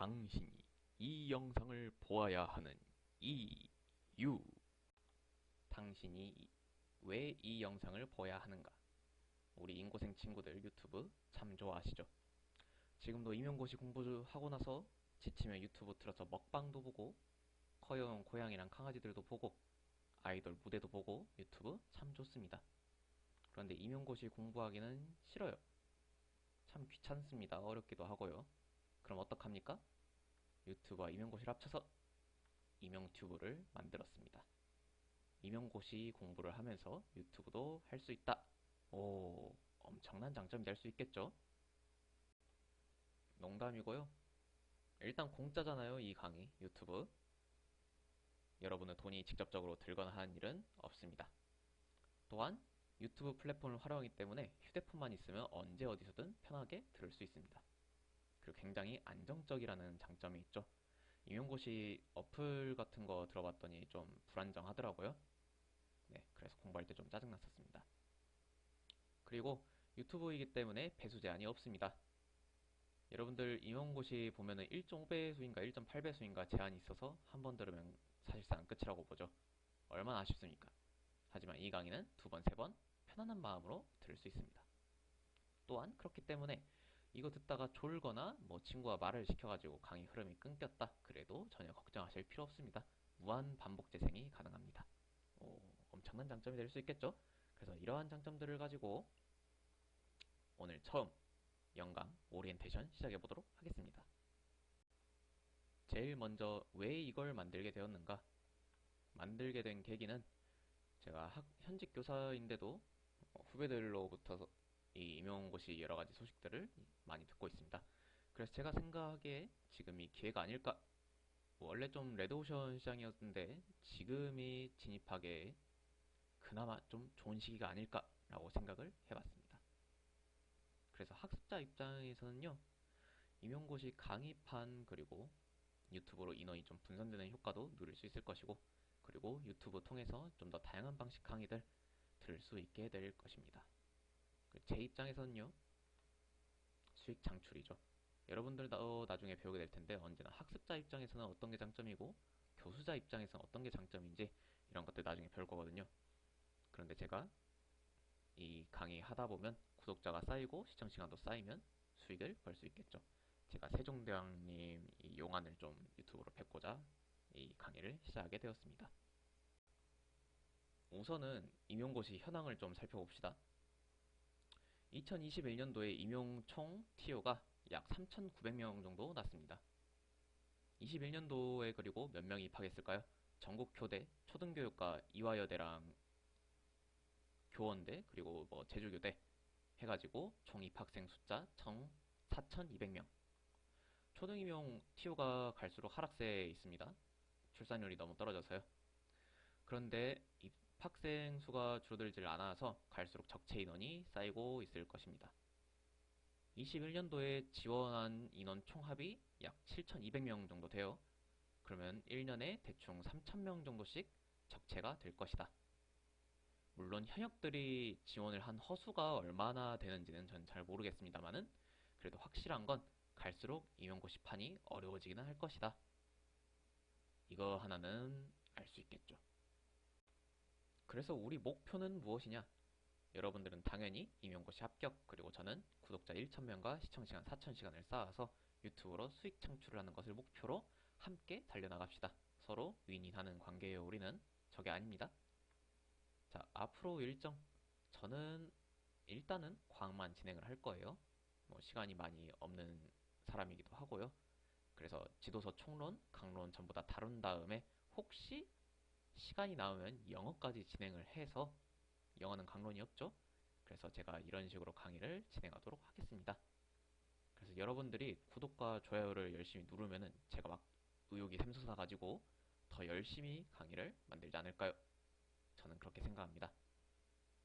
당신이 이 영상을 보아야 하는 이유. 당신이 왜 이 영상을 봐야 하는가? 우리 인고생 친구들 유튜브 참 좋아하시죠? 지금도 임용고시 공부하고 나서 지치면 유튜브 틀어서 먹방도 보고 커요용 고양이랑 강아지들도 보고 아이돌 무대도 보고 유튜브 참 좋습니다. 그런데 임용고시 공부하기는 싫어요. 참 귀찮습니다. 어렵기도 하고요. 그럼 어떡합니까? 유튜브와 임용고시를 합쳐서 임용튜브를 만들었습니다. 임용고시 공부를 하면서 유튜브도 할 수 있다. 오, 엄청난 장점이 될 수 있겠죠? 농담이고요. 일단 공짜잖아요, 이 강의, 유튜브. 여러분의 돈이 직접적으로 들거나 하는 일은 없습니다. 또한 유튜브 플랫폼을 활용하기 때문에 휴대폰만 있으면 언제 어디서든 편하게 들을 수 있습니다. 그리고 굉장히 안정적이라는 장점이 있죠. 임용고시 어플 같은 거 들어봤더니 좀 불안정하더라고요. 네, 그래서 공부할 때 좀 짜증났었습니다. 그리고 유튜브이기 때문에 배수 제한이 없습니다. 여러분들 임용고시 보면은 1.5배수인가 1.8배수인가 제한이 있어서 한 번 들으면 사실상 끝이라고 보죠. 얼마나 아쉽습니까? 하지만 이 강의는 두 번, 세 번 편안한 마음으로 들을 수 있습니다. 또한 그렇기 때문에 이거 듣다가 졸거나 뭐 친구가 말을 시켜가지고 강의 흐름이 끊겼다. 그래도 전혀 걱정하실 필요 없습니다. 무한 반복 재생이 가능합니다. 오, 엄청난 장점이 될 수 있겠죠? 그래서 이러한 장점들을 가지고 오늘 처음 영감 오리엔테이션 시작해 보도록 하겠습니다. 제일 먼저 왜 이걸 만들게 되었는가? 만들게 된 계기는 제가 현직 교사인데도 후배들로부터 이 임용고시 여러 가지 소식들을 많이 듣고 있습니다. 그래서 제가 생각하기에 지금이 기회가 아닐까? 원래 좀 레드오션 시장이었는데 지금이 진입하기에 그나마 좀 좋은 시기가 아닐까라고 생각을 해봤습니다. 그래서 학습자 입장에서는요, 임용고시 강의판 그리고 유튜브로 인원이 좀 분산되는 효과도 누릴 수 있을 것이고, 그리고 유튜브 통해서 좀 더 다양한 방식 강의들 들을 수 있게 될 것입니다. 제 입장에서는요, 수익 창출이죠. 여러분들도 나중에 배우게 될 텐데 언제나 학습자 입장에서는 어떤 게 장점이고 교수자 입장에서는 어떤 게 장점인지 이런 것들 나중에 배울 거거든요. 그런데 제가 이 강의 하다 보면 구독자가 쌓이고 시청 시간도 쌓이면 수익을 벌 수 있겠죠. 제가 세종대왕님 이 용안을 좀 유튜브로 뵙고자 이 강의를 시작하게 되었습니다. 우선은 임용고시 현황을 좀 살펴봅시다. 2021년도에 임용 총 TO가 약 3,900명 정도 났습니다. 21년도에 그리고 몇 명이 입학했을까요? 전국교대, 초등교육과 이화여대랑 교원대, 그리고 뭐 제주교대 해가지고 총 입학생 숫자 총 4,200명. 초등임용 TO가 갈수록 하락세에 있습니다. 출산율이 너무 떨어져서요. 그런데 입학생 수가 줄어들질 않아서 갈수록 적체 인원이 쌓이고 있을 것입니다. 21년도에 지원한 인원 총합이 약 7,200명 정도 돼요. 그러면 1년에 대충 3,000명 정도씩 적체가 될 것이다. 물론 현역들이 지원을 한 허수가 얼마나 되는지는 전 잘 모르겠습니다만은 그래도 확실한 건 갈수록 임용고시판이 어려워지기는 할 것이다. 이거 하나는 알 수 있겠죠. 그래서 우리 목표는 무엇이냐? 여러분들은 당연히 임용고시 합격, 그리고 저는 구독자 1,000명과 시청시간 4,000시간을 쌓아서 유튜브로 수익 창출을 하는 것을 목표로 함께 달려나갑시다. 서로 윈윈하는 관계예요. 우리는 저게 아닙니다. 자, 앞으로 일정 저는 일단은 과학만 진행을 할 거예요. 뭐 시간이 많이 없는 사람이기도 하고요. 그래서 지도서 총론, 강론 전부 다 다룬 다음에 혹시 시간이 나오면 영어까지 진행을 해서 영어는 강론이 없죠. 그래서 제가 이런 식으로 강의를 진행하도록 하겠습니다. 그래서 여러분들이 구독과 좋아요를 열심히 누르면은 제가 막 의욕이 샘솟아 가지고 더 열심히 강의를 만들지 않을까요? 저는 그렇게 생각합니다.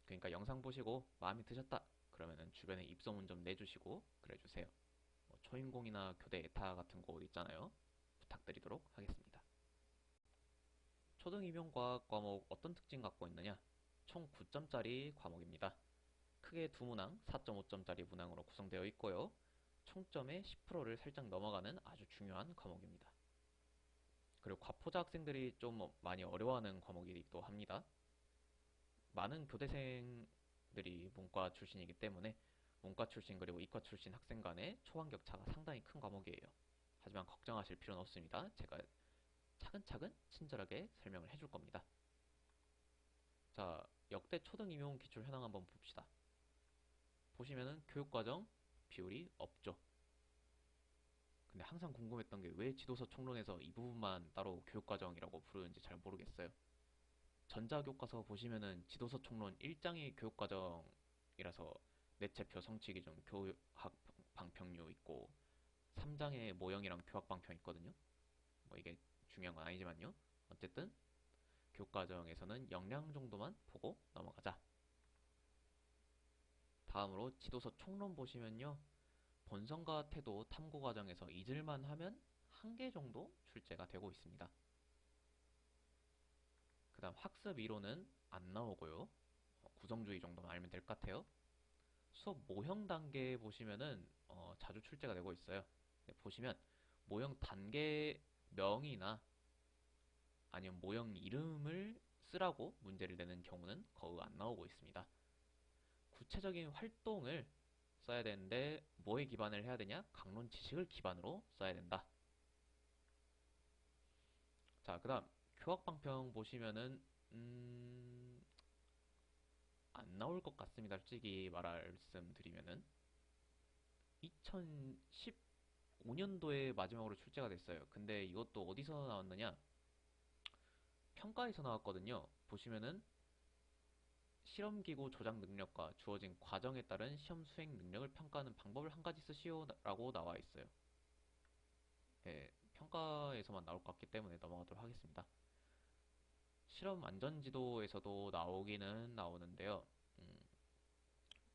그러니까 영상 보시고 마음에 드셨다 그러면은 주변에 입소문 좀 내주시고 그래주세요. 뭐 초인공이나 교대 에타 같은 곳 있잖아요. 부탁드리도록 하겠습니다. 초등임용과학 과목 어떤 특징 갖고 있느냐? 총 9점짜리 과목입니다. 크게 두 문항, 4.5점짜리 문항으로 구성되어 있고요. 총점의 10%를 살짝 넘어가는 아주 중요한 과목입니다. 그리고 과포자 학생들이 좀 많이 어려워하는 과목이기도 합니다. 많은 교대생들이 문과 출신이기 때문에 문과 출신 그리고 이과 출신 학생 간의 초반 격차가 상당히 큰 과목이에요. 하지만 걱정하실 필요는 없습니다. 제가 차근차근 친절하게 설명을 해줄 겁니다. 자, 역대 초등 임용 기출 현황 한번 봅시다. 보시면은 교육과정 비율이 없죠. 근데 항상 궁금했던 게 왜 지도서 총론에서 이 부분만 따로 교육과정이라고 부르는지 잘 모르겠어요. 전자교과서 보시면은 지도서 총론 1장이 교육과정이라서 내체표 성취기준 교학 방평류 있고 3장에 모형이랑 교학 방평 있거든요. 뭐 이게 중요한 건 아니지만요. 어쨌든 교과정에서는 역량 정도만 보고 넘어가자. 다음으로 지도서 총론 보시면요. 본성과 태도 탐구 과정에서 잊을만 하면 한 개 정도 출제가 되고 있습니다. 그 다음 학습 이론은 안 나오고요. 구성주의 정도만 알면 될 것 같아요. 수업 모형 단계 보시면은 자주 출제가 되고 있어요. 네, 보시면 모형 단계명이나 아니면 모형 이름을 쓰라고 문제를 내는 경우는 거의 안 나오고 있습니다. 구체적인 활동을 써야 되는데 뭐에 기반을 해야 되냐? 강론 지식을 기반으로 써야 된다. 자, 그 다음 교학방평 보시면은 안 나올 것 같습니다. 솔직히 말씀드리면은 2015년도에 마지막으로 출제가 됐어요. 근데 이것도 어디서 나왔느냐? 평가에서 나왔거든요. 보시면은 실험기구 조작 능력과 주어진 과정에 따른 시험 수행 능력을 평가하는 방법을 한 가지 쓰시오라고 나와 있어요. 예, 평가에서만 나올 것 같기 때문에 넘어가도록 하겠습니다. 실험 안전지도에서도 나오기는 나오는데요. 음,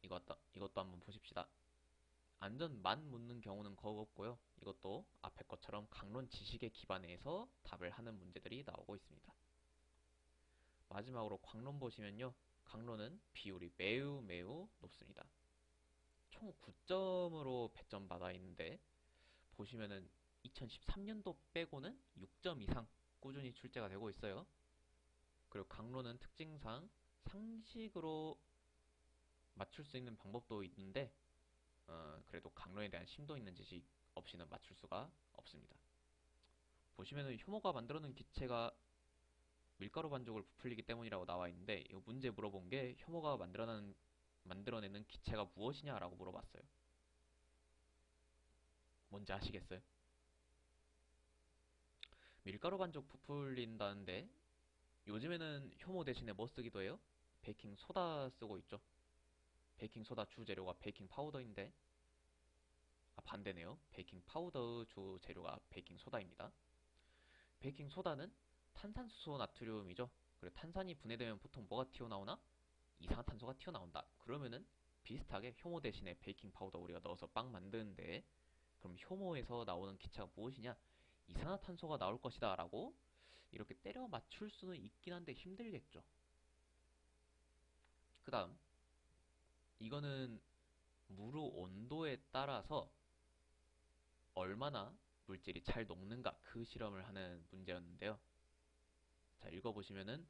이것도 한번 보십시다. 안전만 묻는 경우는 거의 없고요. 이것도 앞에 것처럼 강론 지식에 기반해서 답을 하는 문제들이 나오고 있습니다. 마지막으로 강론 보시면요. 강론은 비율이 매우 매우 높습니다. 총 9점으로 배점 받아 있는데 보시면은 2013년도 빼고는 6점 이상 꾸준히 출제가 되고 있어요. 그리고 강론은 특징상 상식으로 맞출 수 있는 방법도 있는데 그래도 강론에 대한 심도 있는 지식 없이는 맞출 수가 없습니다. 보시면은 효모가 만들어낸 기체가 밀가루 반죽을 부풀리기 때문이라고 나와 있는데 이 문제 물어본 게 효모가 만들어내는 기체가 무엇이냐라고 물어봤어요. 뭔지 아시겠어요? 밀가루 반죽 부풀린다는데 요즘에는 효모 대신에 뭐 쓰기도 해요? 베이킹 소다 쓰고 있죠. 베이킹 소다 주 재료가 베이킹 파우더인데 반대네요. 베이킹 파우더 주 재료가 베이킹 소다입니다. 베이킹 소다는 탄산수소 나트륨이죠. 그리고 탄산이 분해되면 보통 뭐가 튀어나오나? 이산화탄소가 튀어나온다. 그러면은 비슷하게 효모 대신에 베이킹 파우더 우리가 넣어서 빵 만드는데 그럼 효모에서 나오는 기체가 무엇이냐? 이산화탄소가 나올 것이다 라고 이렇게 때려 맞출 수는 있긴 한데 힘들겠죠. 그 다음 이거는 물 온도에 따라서 얼마나 물질이 잘 녹는가 그 실험을 하는 문제였는데요. 자, 읽어보시면은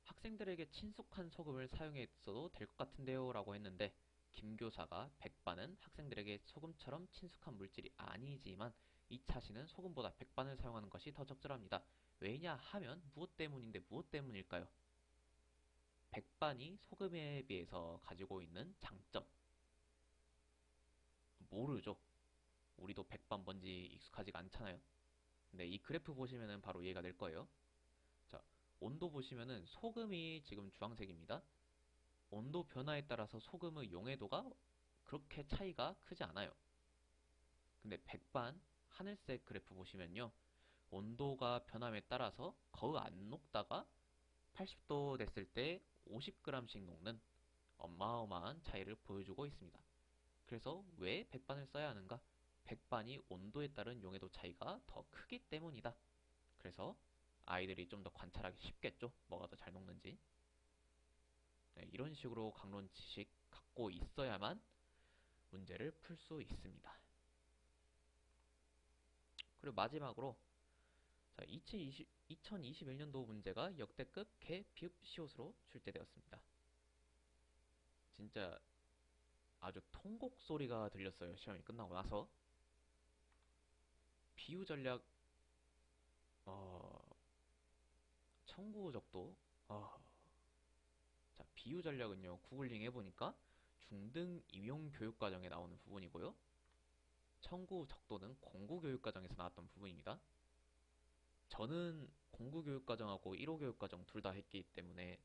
학생들에게 친숙한 소금을 사용했어도 될 것 같은데요 라고 했는데 김 교사가 백반은 학생들에게 소금처럼 친숙한 물질이 아니지만 이 차시는 소금보다 백반을 사용하는 것이 더 적절합니다. 왜냐하면 무엇 때문인데 무엇 때문일까요? 백반이 소금에 비해서 가지고 있는 장점 모르죠. 우리도 백반 뭔지 익숙하지가 않잖아요. 근데 이 그래프 보시면은 바로 이해가 될 거예요. 자, 온도 보시면은 소금이 지금 주황색입니다. 온도 변화에 따라서 소금의 용해도가 그렇게 차이가 크지 않아요. 근데 백반 하늘색 그래프 보시면요. 온도가 변함에 따라서 거의 안 녹다가 80도 됐을 때 50g씩 녹는 어마어마한 차이를 보여주고 있습니다. 그래서 왜 백반을 써야 하는가? 백반이 온도에 따른 용해도 차이가 더 크기 때문이다. 그래서 아이들이 좀 더 관찰하기 쉽겠죠? 뭐가 더 잘 녹는지. 네, 이런 식으로 강론 지식 갖고 있어야만 문제를 풀 수 있습니다. 그리고 마지막으로 자, 2021년도 문제가 역대급 개, 비읍, 시옷으로 출제되었습니다. 진짜 아주 통곡 소리가 들렸어요. 시험이 끝나고 나서. 비유 전략, 어, 청구적도, 어, 자, 비유 전략은요, 구글링 해보니까 중등 임용 교육과정에 나오는 부분이고요. 청구 적도는 공구교육과정에서 나왔던 부분입니다. 저는 공구교육과정하고 1호 교육과정 둘 다 했기 때문에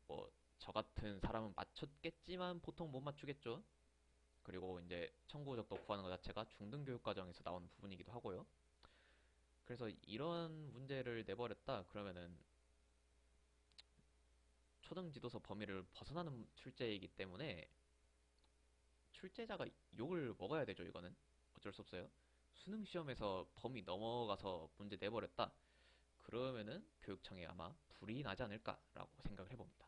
뭐 저 같은 사람은 맞췄겠지만 보통 못 맞추겠죠. 그리고 이제 청구 적도 구하는 것 자체가 중등 교육과정에서 나오는 부분이기도 하고요. 그래서 이런 문제를 내버렸다 그러면은 초등 지도서 범위를 벗어나는 출제이기 때문에 출제자가 욕을 먹어야 되죠, 이거는. 어쩔 수 없어요. 수능 시험에서 범위 넘어가서 문제 내버렸다. 그러면은 교육청에 아마 불이 나지 않을까라고 생각을 해봅니다.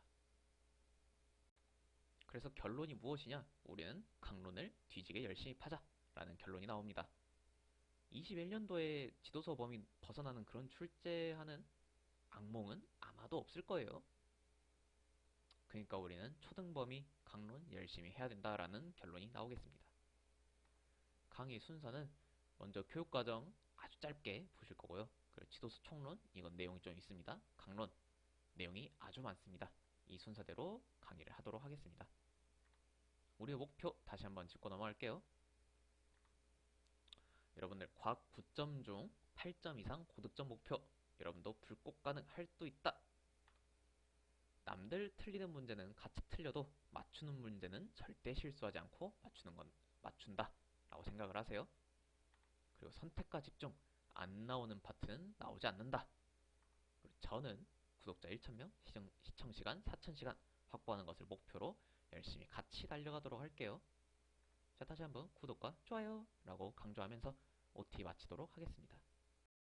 그래서 결론이 무엇이냐? 우리는 강론을 뒤지게 열심히 파자라는 결론이 나옵니다. 21년도에 지도서 범위 벗어나는 그런 출제하는 악몽은 아마도 없을 거예요. 그러니까 우리는 초등 범위 강론 열심히 해야 된다라는 결론이 나오겠습니다. 강의 순서는 먼저 교육과정 아주 짧게 보실 거고요. 그리고 지도서 총론, 이건 내용이 좀 있습니다. 강론, 내용이 아주 많습니다. 이 순서대로 강의를 하도록 하겠습니다. 우리의 목표 다시 한번 짚고 넘어갈게요. 여러분들 과학 9점 중 8점 이상 고득점 목표. 여러분도 불꽃 가능할 수 있다. 남들 틀리는 문제는 같이 틀려도 맞추는 문제는 절대 실수하지 않고 맞추는 건 맞춘다 라고 생각을 하세요. 그리고 선택과 집중, 안 나오는 파트는 나오지 않는다. 그리고 저는 구독자 1,000명, 시청시간 4,000시간 확보하는 것을 목표로 열심히 같이 달려가도록 할게요. 자, 다시 한번 구독과 좋아요 라고 강조하면서 OT 마치도록 하겠습니다.